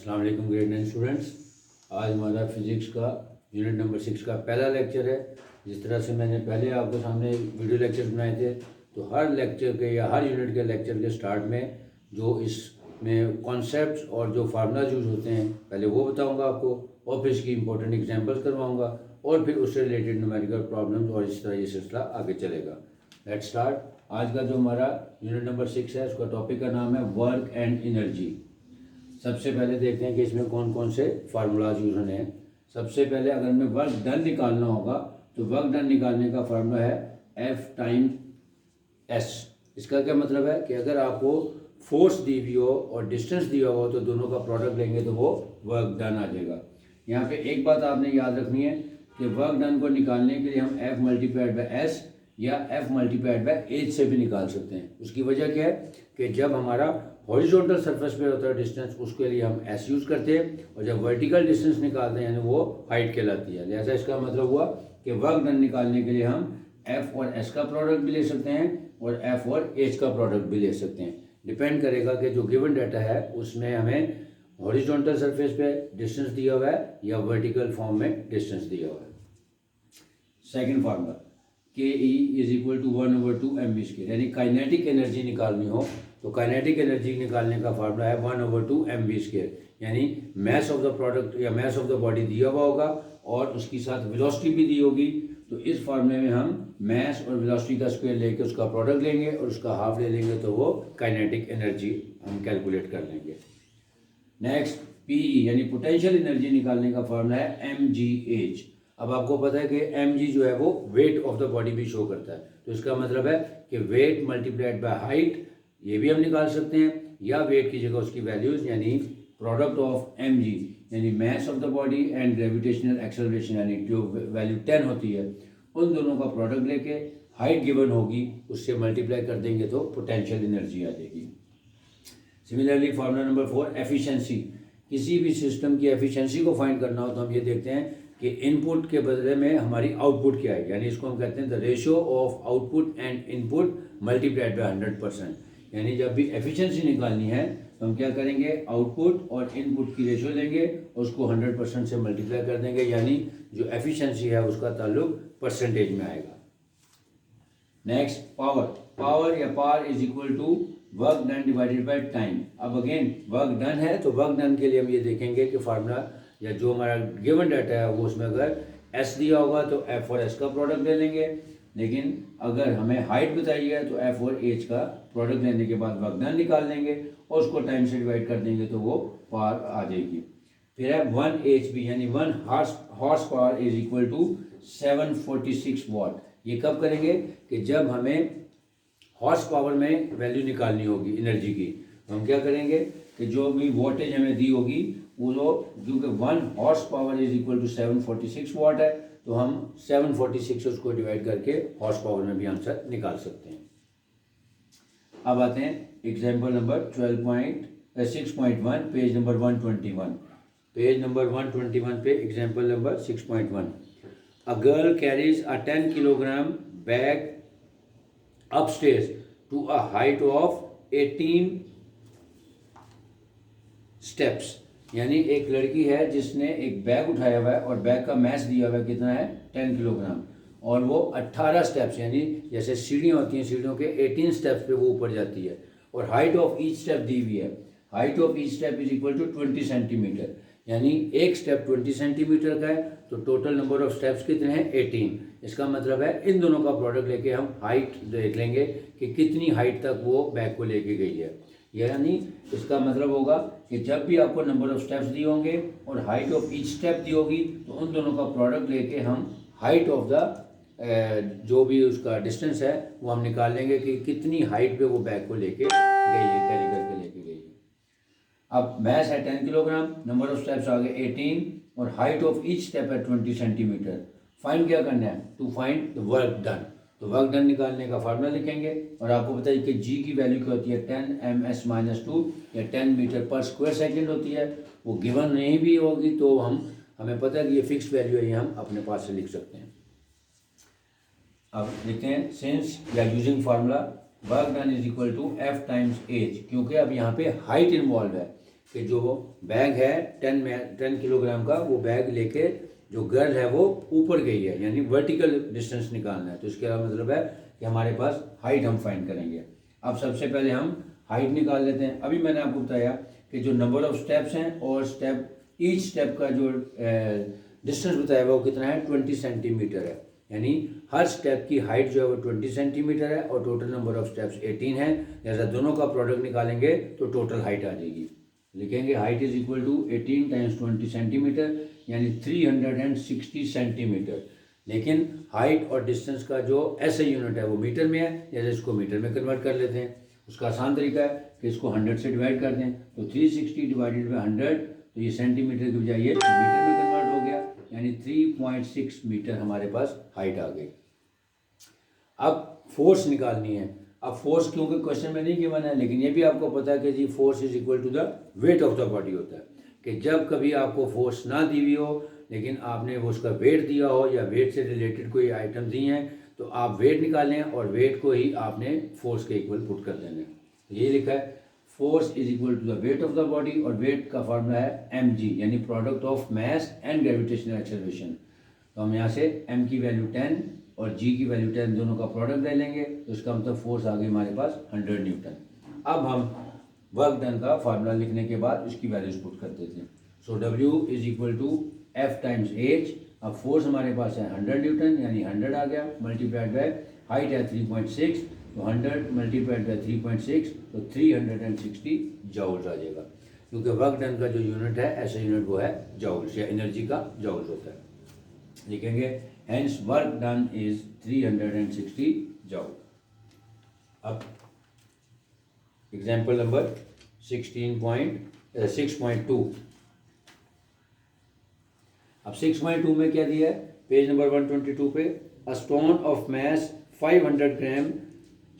अस्सलाम वालेकुम grade 9 students. आज हमारा फिज़िक्स का यूनिट नंबर 6 का पहला लेक्चर है। जिस तरह से मैंने पहले आपके सामने वीडियो लेक्चर बनाए थे, तो हर लेक्चर के या हर यूनिट के लेक्चर के स्टार्ट में जो इसमें कॉन्सेप्ट्स और जो फार्मूलाज यूज़ होते हैं पहले वो बताऊंगा आपको, और फिर इसकी इंपॉर्टेंट एग्जांपल्स करवाऊंगा, और फिर उससे रिलेटेड न्यूमेरिकल प्रॉब्लम्स, और इस तरह ये सिलसिला आगे चलेगा। Let's start. आज का जो हमारा यूनिट नंबर 6 है, उसका टॉपिक का नाम है वर्क एंड एनर्जी। सबसे पहले देखते हैं कि इसमें कौन कौन से फार्मूलाज यूज होने हैं। सबसे पहले अगर हमें वर्क डन निकालना होगा तो वर्क डन निकालने का फार्मूला है F टाइम S। इसका क्या मतलब है कि अगर आपको फोर्स दी हुई हो और डिस्टेंस दिया हो तो दोनों का प्रोडक्ट लेंगे तो वो वर्क डन आ जाएगा। यहाँ पे एक बात आपने याद रखनी है कि वर्क डन को निकालने के लिए हम F मल्टीप्लाइड बाय S या F मल्टीप्लाइड बाय एच से भी निकाल सकते हैं। उसकी वजह क्या है कि जब हमारा हॉरिजॉन्टल सरफेस पे होता है डिस्टेंस, उसके लिए हम S यूज़ करते हैं, और जब वर्टिकल डिस्टेंस निकालते हैं यानी वो हाइट कहलाती है। लिहाजा इसका मतलब हुआ कि वर्क डन निकालने के लिए हम F और S का प्रोडक्ट भी ले सकते हैं और F और H का प्रोडक्ट भी ले सकते हैं। डिपेंड करेगा कि जो गिवन डाटा है उसमें हमें हॉरिजॉन्टल सरफेस पे डिस्टेंस दिया हुआ है या वर्टिकल फॉर्म में डिस्टेंस दिया हुआ है। Second formula KE is equal to 1/2 mv²। यानी काइनेटिक एनर्जी निकालनी हो तो काइनेटिक एनर्जी निकालने का फार्मूला है 1/2 mv²। यानी मैस ऑफ द प्रोडक्ट या मैस ऑफ द बॉडी दिया हुआ होगा और उसके साथ वेलोसिटी भी दी होगी, तो इस फार्मूले में हम मैस और वेलोसिटी का स्क्वायर लेके उसका प्रोडक्ट लेंगे और उसका हाफ ले लेंगे, तो वो काइनेटिक एनर्जी हम कैलकुलेट कर लेंगे। नेक्स्ट PE यानी पोटेंशियल एनर्जी निकालने का फार्मूला है mgh। अब आपको पता है कि mg जो है वो वेट ऑफ द बॉडी भी शो करता है, तो इसका मतलब है कि वेट मल्टीप्लाइड बाय हाइट, ये भी हम निकाल सकते हैं, या वेट की जगह उसकी वैल्यूज यानी प्रोडक्ट ऑफ mg यानी mass of the body and gravitational acceleration यानी जो वैल्यू 10 होती है, उन दोनों का प्रोडक्ट लेके हाइट गिवन होगी उससे मल्टीप्लाई कर देंगे तो पोटेंशियल एनर्जी आ जाएगी। Similarly formula number 4 efficiency. किसी भी सिस्टम की एफिशिएंसी को फाइंड करना हो तो हम ये देखते हैं कि इनपुट के बदले में हमारी आउटपुट क्या है, यानी इसको हम कहते हैं the ratio of output and input multiplied by 100%। यानी जब भी एफिशिएंसी निकालनी है तो हम क्या करेंगे, आउटपुट और इनपुट की रेशियो लेंगे और उसको 100% से मल्टीप्लाई कर देंगे, यानी जो एफिशिएंसी है उसका ताल्लुक परसेंटेज में आएगा। Next power. पावर या power is equal to work done divided by time. अब अगेन वर्क डन है तो वर्क डन के लिए हम ये देखेंगे कि फार्मूला या जो हमारा गिवन डाटा है वो उसमें अगर S दिया होगा तो F और S का प्रोडक्ट ले लेंगे, लेकिन अगर हमें हाइट बताई है तो F और H का प्रोडक्ट लेने के बाद वर्क डन निकाल लेंगे और उसको टाइम से डिवाइड कर देंगे तो वो पावर आ जाएगी। फिर है 1 HP यानी 1 horse power is equal to 746 watt. ये कब करेंगे कि जब हमें हॉर्स पावर में वैल्यू निकालनी होगी एनर्जी की, तो हम क्या करेंगे कि जो भी वोल्टेज हमें दी होगी वो क्योंकि 1 horse power is equal to 746 watt है, तो हम 746 उसको डिवाइड करके हॉर्स पावर में भी आंसर निकाल सकते हैं। अब आते हैं example number 6.1 page number 121। Page number 121 पे example number 6.1। A girl carries a 10 kilogram bag upstairs to a height of 18 steps। यानी एक लड़की है जिसने एक बैग उठाया हुआ है और बैग का मास दिया हुआ है कितना है 10 किलोग्राम, और वो 18 स्टेप्स यानी जैसे सीढ़ियाँ होती हैं सीढ़ियों के 18 स्टेप्स पे वो ऊपर जाती है, और हाइट ऑफ ईच स्टेप दी हुई है। Height of each step is equal to 20 centimetre, यानी एक स्टेप 20 सेंटीमीटर का है तो टोटल नंबर ऑफ स्टेप्स कितने हैं 18। इसका मतलब है इन दोनों का प्रोडक्ट लेके हम हाइट देख लेंगे कि कितनी हाइट तक वो बैग को लेके गई है। यानी इसका मतलब होगा कि जब भी आपको नंबर ऑफ स्टेप्स दिए होंगे और हाइट ऑफ ईच स्टेप दी होगी तो उन दोनों का प्रोडक्ट लेके हम हाइट ऑफ द जो भी उसका डिस्टेंस है वो हम निकाल लेंगे कि कितनी हाइट पे वो बैग को लेके गई है, कैरी करके लेके गई है। अब मैस है 10 किलोग्राम, नंबर ऑफ स्टेप्स आ गए 18 और हाइट ऑफ ईच स्टेप है 20 सेंटीमीटर। फाइंड क्या करना है, to find the work done. तो वर्क डन निकालने का फार्मूला लिखेंगे, और आपको बताइए कि G की वैल्यू क्या होती है 10 ms-2 या 10 मीटर पर स्क्वायर सेकेंड होती है। वो गिवन नहीं भी होगी तो हमें पता है कि ये फिक्स्ड वैल्यू है, ये हम अपने पास से लिख सकते हैं। अब लिखते हैं सिंस या using formula work done is equal to F times S, क्योंकि अब यहाँ पे हाइट इन्वॉल्व है। कि जो बैग है 10 किलोग्राम का, वो बैग लेके जो गर्ल है वो ऊपर गई है, यानी वर्टिकल डिस्टेंस निकालना है। तो इसका मतलब है कि हमारे पास हाइट हम फाइंड करेंगे। अब सबसे पहले हम हाइट निकाल लेते हैं। अभी मैंने आपको बताया कि जो नंबर ऑफ स्टेप्स हैं और ईच स्टेप का जो डिस्टेंस बताया हुआ वो कितना है, 20 सेंटीमीटर है। यानी हर स्टेप की हाइट जो है वो 20 सेंटीमीटर है और टोटल नंबर ऑफ स्टेप्स 18 है। जैसा दोनों का प्रोडक्ट निकालेंगे तो टोटल हाइट आ जाएगी। लिखेंगे height is equal to 18 times 20 centimetre, यानी 360 सेंटीमीटर। लेकिन हाइट और डिस्टेंस का जो ऐसा यूनिट है वो मीटर में है, जैसे इसको मीटर में कन्वर्ट कर लेते हैं। उसका आसान तरीका है कि इसको 100 से डिवाइड कर दें, तो 360 डिवाइडेड बाई 100, तो ये सेंटीमीटर की बजाय ये मीटर में कन्वर्ट हो गया, यानी 3.6 मीटर हमारे पास हाइट आ गई। अब फोर्स निकालनी है। अब फोर्स क्योंकि क्वेश्चन में नहीं गिवन है, लेकिन ये भी आपको पता है कि g force is equal to the weight of the body होता है, कि जब कभी आपको फोर्स ना दी हुई हो लेकिन आपने वो उसका वेट दिया हो या वेट से रिलेटेड कोई आइटम दी हैं, तो आप वेट निकालें और वेट को ही आपने फोर्स के इक्वल पुट कर देना है। ये लिखा है force is equal to the weight of the body, और वेट का फार्मूला है mg, यानी product of mass and gravitational acceleration. तो हम यहाँ से m की वैल्यू 10 और g की वैल्यू 10 दोनों का प्रोडक्ट ले लेंगे, तो इसका मतलब फोर्स आ गई हमारे पास 100 न्यूटन। अब हम वर्क डन का फार्मूला लिखने के बाद इसकी वैल्यूज पुट कर देते हैं। So W is equal to F times H। अब फोर्स हमारे पास है 100 न्यूटन, यानी 100 आ गया, मल्टीप्लाइड बाय हाइट है 3.6, तो 100 मल्टीप्लाइड बाय 3.6, तो 360 जॉउल्स आ जाएगा। क्योंकि वर्क डन का जो यूनिट है ऐसा यूनिट वो है जॉउल्स, या एनर्जी का जॉउल्स होता है। लिखेंगे हेंस वर्क डन इज 360 जॉउल। अब एग्जाम्पल नंबर 6.2। अब 6.2 में क्या दिया है, पेज नंबर 122 पे, a stone of mass 500 gram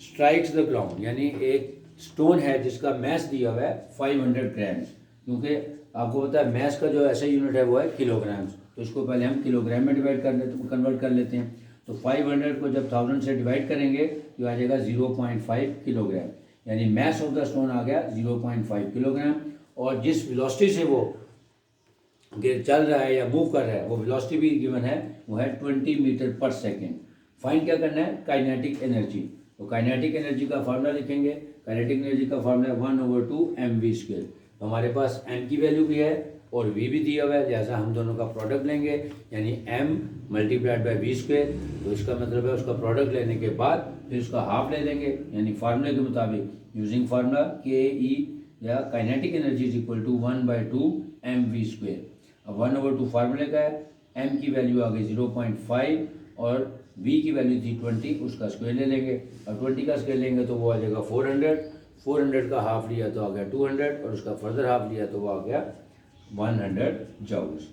strikes the ground, यानी एक स्टोन है जिसका मैस दिया हुआ है 500 ग्राम्स। क्योंकि आपको पता है मैस का जो ऐसा यूनिट है वो है किलोग्राम्स, तो इसको पहले हम किलोग्राम में डिवाइड कर लेते, कन्वर्ट कर लेते हैं। तो 500 को जब 1000 से डिवाइड करेंगे तो आ जाएगा 0.5 किलोग्राम, यानी मैस ऑफ द स्टोन आ गया 0.5 किलोग्राम। और जिस वेलोसिटी से वो चल रहा है या मूव कर रहा है, वो वेलोसिटी भी गिवन है, वो है 20 मीटर पर सेकेंड। फाइंड क्या करना है, काइनेटिक एनर्जी। तो काइनेटिक एनर्जी का फार्मूला लिखेंगे। काइनेटिक एनर्जी का फार्मूला 1/2 mv²। तो हमारे पास m की वैल्यू भी है और v भी दिया हुआ है, लिहाजा हम दोनों का प्रोडक्ट लेंगे, यानी m मल्टीप्लाइड बाई v²। तो इसका मतलब है उसका प्रोडक्ट लेने के बाद फिर उसका हाफ ले लेंगे, यानी फार्मूले के मुताबिक यूजिंग फार्मूला के ई या kinetic energy is equal to 1/2 mv²। अब 1/2 फार्मूले का है, m की वैल्यू आ गई 0.5 और v की वैल्यू थी 20, उसका स्क्वायर ले लेंगे। अब 20 का स्क्वायर लेंगे तो वो आ जाएगा 400। 400 का हाफ लिया तो आ गया 200 और उसका फर्दर हाफ लिया तो वो आ गया 100 joules.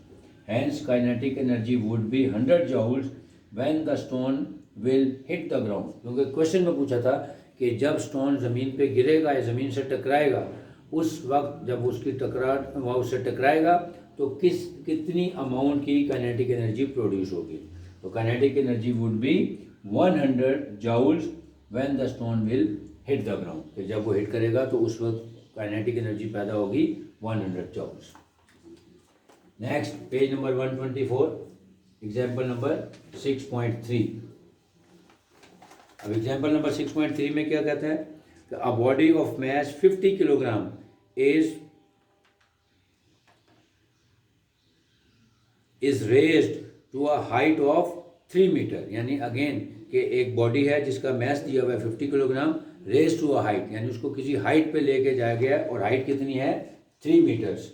Hence kinetic energy would be 100 joules when the stone will hit the ground. क्योंकि क्वेश्चन में पूछा था कि जब स्टोन ज़मीन पे गिरेगा या ज़मीन से टकराएगा, उस वक्त जब उसकी वह उससे टकराएगा तो कितनी अमाउंट की काइनेटिक एनर्जी प्रोड्यूस होगी। तो kinetic energy would be 100 joules when the stone will hit the ground. तो जब वो हिट करेगा तो उस वक्त काइनेटिक एनर्जी पैदा होगी 100 joules. Next page number 124, example number 6.3। अब एग्जाम्पल नंबर 6.3 में क्या कहता है कि a body of mass 50 kilogram is raised to a height of 3 metre. यानी अगेन कि एक बॉडी है जिसका मास दिया हुआ है 50 kilogram, raise to a height, यानी उसको किसी हाइट पे लेके जाया गया और हाइट कितनी है 3 metres.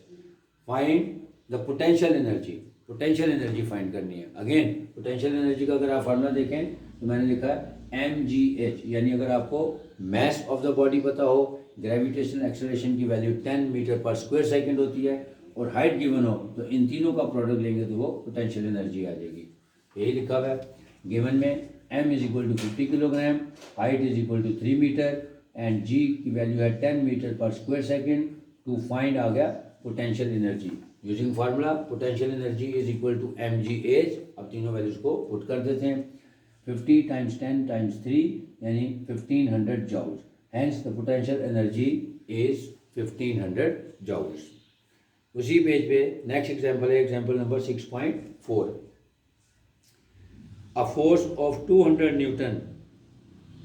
Find the potential energy. Potential energy find करनी है। अगेन पोटेंशियल एनर्जी का अगर आप फार्मूला देखें तो मैंने लिखा है mgh, यानी अगर आपको मास ऑफ द बॉडी पता हो, ग्रेविटेशनल एक्सेलरेशन की वैल्यू 10 मीटर पर स्क्वायर सेकेंड होती है और हाइट गिवन हो, तो इन तीनों का प्रोडक्ट लेंगे तो वो पोटेंशियल एनर्जी आ जाएगी। यही लिखा हुआ है गिवन में, m is equal to 50 kilogram, height is equal to 3 metre and g की वैल्यू है 10 मीटर पर स्क्वायर सेकेंड। टू फाइंड आ गया potential energy using formula potential energy is equal to mgh। अब तीनों वैल्यूज को पुट कर देते हैं। 50 टाइम्स 10 टाइम्स 3 यानी 1500 joules. Hence the potential energy is 1500 joules. उसी पेज पे नेक्स्ट एग्जांपल है example number 6.4। A force of 200 newton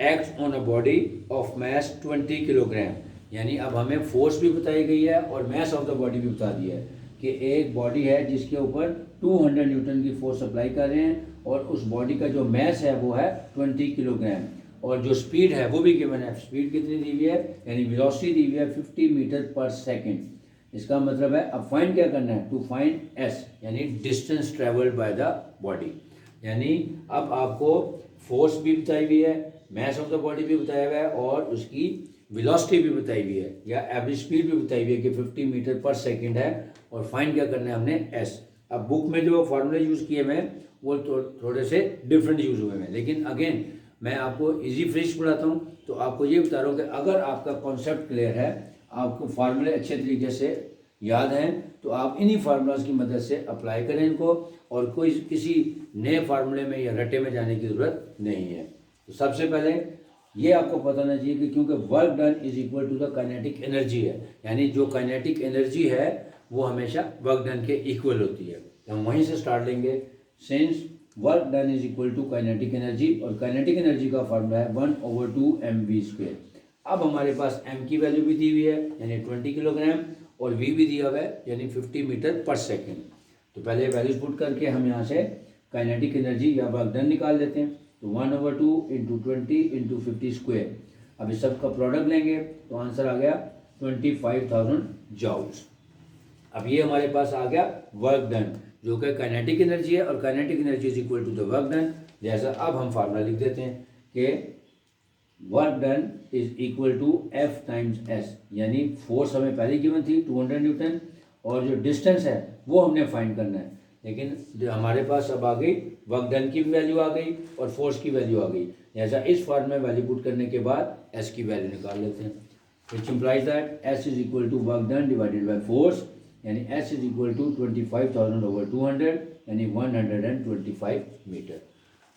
act on a body of mass 20 kilogram. यानी अब हमें फोर्स भी बताई गई है और मैस ऑफ द बॉडी भी बता दिया है कि एक बॉडी है जिसके ऊपर 200 न्यूटन की फोर्स अप्लाई कर रहे हैं और उस बॉडी का जो मैस है वो है 20 किलोग्राम और जो स्पीड है वो भी गिवन है। स्पीड कितनी दी हुई है, यानी वेलोसिटी दी हुई है 50 मीटर पर सेकेंड। इसका मतलब है अब फाइंड क्या करना है, टू फाइंड एस यानी distance travelled by the body. यानी अब आपको फोर्स भी बताई हुई है, मैस ऑफ द बॉडी भी बताया हुआ है और उसकी वेलोसिटी भी बताई हुई है या एवरेज स्पीड भी बताई हुई है कि 50 मीटर पर सेकंड है और फाइंड क्या करना है हमने एस। अब बुक में जो फार्मूले यूज़ किए हुए हैं वो थोड़े से डिफरेंट यूज़ हुए हैं, लेकिन अगेन मैं आपको इजी फ्रेज पढ़ाता हूँ तो आपको ये बता रहा हूँ कि अगर आपका कॉन्सेप्ट क्लियर है, आपको फार्मूले अच्छे तरीके से याद हैं, तो आप इन्हीं फार्मूलाज की मदद से अप्लाई करें इनको और कोई किसी नए फार्मूले में या रटे में जाने की ज़रूरत नहीं है। तो सबसे पहले ये आपको पता होना चाहिए कि क्योंकि work done is equal to the kinetic energy है, यानी जो काइनेटिक एनर्जी है वो हमेशा वर्क डन के इक्वल होती है। तो हम वहीं से स्टार्ट लेंगे। Since work done is equal to kinetic energy और काइनेटिक एनर्जी का फार्मूला है 1/2 mv²। अब हमारे पास m की वैल्यू भी दी हुई है यानी 20 किलोग्राम और v भी दिया हुआ है यानी 50 मीटर पर सेकेंड। तो पहले वैल्यूज पुट करके हम यहाँ से काइनेटिक एनर्जी या वर्क डन निकाल लेते हैं। तो 1/2 × 20 × 50²। अब इस सब का प्रोडक्ट लेंगे तो आंसर आ गया 25,000 जॉल्स। अब ये हमारे पास आ गया वर्क डन जो कि काइनेटिक एनर्जी है और kinetic energy is equal to the work done. जैसा अब हम फार्मूला लिख देते हैं कि work done is equal to F times S, यानी फोर्स हमें पहले गिवन थी 200 न्यूटन और जो डिस्टेंस है वो हमने फाइंड करना है, लेकिन जो हमारे पास अब आ गई वर्क डन की वैल्यू आ गई और फोर्स की वैल्यू आ गई। जैसा इस फॉर्म में वैल्यू पुट करने के बाद एस की वैल्यू निकाल लेते हैं, which implies that S is equal to work done divided by force, यानी एस इज इक्वल टू 25,000/200 यानी 125 मीटर।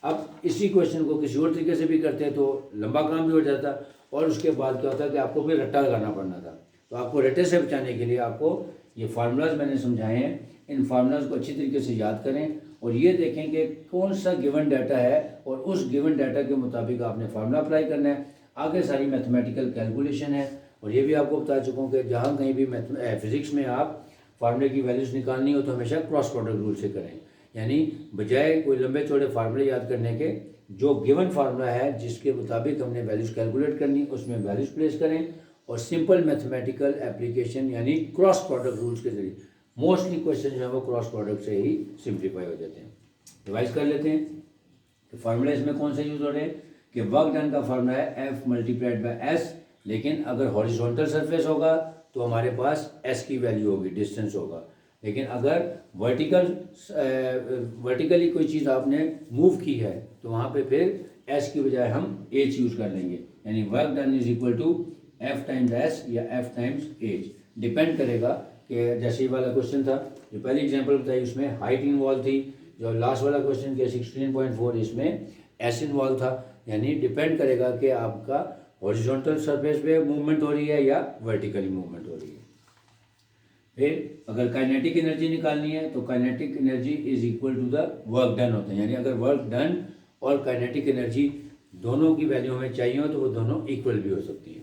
अब इसी क्वेश्चन को किसी और तरीके से भी करते हैं तो लंबा काम भी हो जाता और उसके बाद क्या होता है कि आपको फिर रट्टा लगाना पड़ना था। तो आपको रट्टे से बचाने के लिए आपको ये फार्मूलाज मैंने समझाए हैं, इन फार्मूलाज को अच्छी तरीके से याद करें और ये देखें कि कौन सा गिवन डाटा है और उस गिवन डाटा के मुताबिक आपने फार्मूला अप्लाई करना है। आगे सारी मैथमेटिकल कैलकुलेशन है और ये भी आपको बता चुका हूँ कि जहाँ कहीं भी फिजिक्स में आप फार्मूले की वैल्यूज़ निकालनी हो तो हमेशा क्रॉस प्रोडक्ट रूल से करें, यानी बजाय कोई लंबे चौड़े फार्मूले याद करने के जो गिवन फार्मूला है जिसके मुताबिक हमने वैल्यूज़ कैलकुलेट करनी उसमें वैल्यूज़ प्लेस करें और सिंपल मैथमेटिकल एप्लीकेशन यानी क्रॉस प्रोडक्ट रूल्स के जरिए मोस्टली क्वेश्चन जो है वो क्रॉस प्रोडक्ट से ही सिंप्लीफाई हो जाते हैं। रिवाइज कर लेते हैं कि फार्मूले इसमें कौन से यूज़ हो रहे हैं कि वर्क डन का फार्मूला है एफ मल्टीप्लाइड बाय एस, लेकिन अगर हॉरिजॉन्टल सरफेस होगा तो हमारे पास एस की वैल्यू होगी, डिस्टेंस होगा, लेकिन अगर वर्टिकली कोई चीज़ आपने मूव की है तो वहाँ पे फिर एस की बजाय हम एच यूज़ कर लेंगे, यानी work done is equal to F times S या एफ टाइम्स एच। डिपेंड करेगा कि जैसे ये वाला क्वेश्चन था जो पहली एग्जांपल बताई उसमें हाइट इन्वॉल्व थी, जो लास्ट वाला क्वेश्चन के 16.4 इसमें एस इन्वॉल्व था, यानी डिपेंड करेगा कि आपका हॉरिजॉन्टल सरफेस पे मूवमेंट हो रही है या वर्टिकली मूवमेंट हो रही है। फिर अगर काइनेटिक एनर्जी निकालनी है तो kinetic energy is equal to the work done होता है, यानी अगर वर्क डन और काइनेटिक एनर्जी दोनों की वैल्यू हमें चाहिए हो तो वो दोनों इक्वल भी हो सकती है।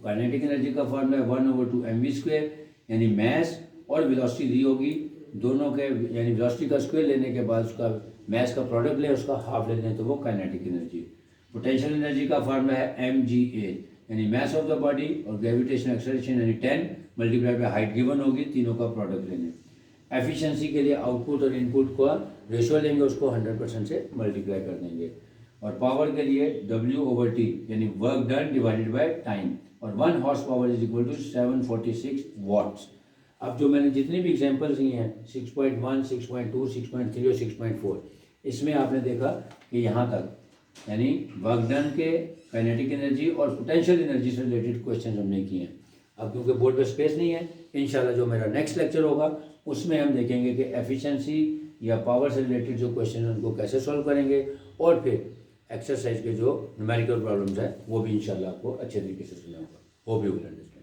काइनेटिक एनर्जी का फॉर्मूला है 1/2 mv², यानी मैस और वेलोसिटी दी होगी दोनों के, यानी वेलोसिटी का स्क्वायर लेने के बाद उसका मैस का प्रोडक्ट लें उसका हाफ ले लें तो वो काइनेटिक एनर्जी। पोटेंशियल एनर्जी का फार्मूला है mgh, यानी मैस ऑफ द बॉडी और ग्रेविटेशन एक्सेलरेशन यानी 10 मल्टीप्लाई बाय हाइट गिवन होगी, तीनों का प्रोडक्ट लेने। एफिशिएंसी के लिए आउटपुट और इनपुट का रेशियो लेंगे, उसको 100% से मल्टीप्लाई कर देंगे। और पावर के लिए W/T यानी work done divided by time और 1 horse power is equal to 746 watts. अब जो मैंने जितनी भी एग्जांपल्स दी हैं 6.1, 6.2, 6.3 और 6.4 इसमें आपने देखा कि यहाँ तक यानी वर्क डन के काइनेटिक एनर्जी और पोटेंशियल एनर्जी से रिलेटेड क्वेश्चन हमने किए हैं। अब क्योंकि बोर्ड पे स्पेस नहीं है, इंशाल्लाह जो मेरा नेक्स्ट लेक्चर होगा उसमें हम देखेंगे कि एफिशिएंसी या पावर से रिलेटेड जो क्वेश्चन हैं उनको कैसे सॉल्व करेंगे और फिर एक्सरसाइज के जो न्यूमेरिकल प्रॉब्लम्स है वो भी इंशाल्लाह आपको अच्छे तरीके से सुना होगा। Hope you will understand.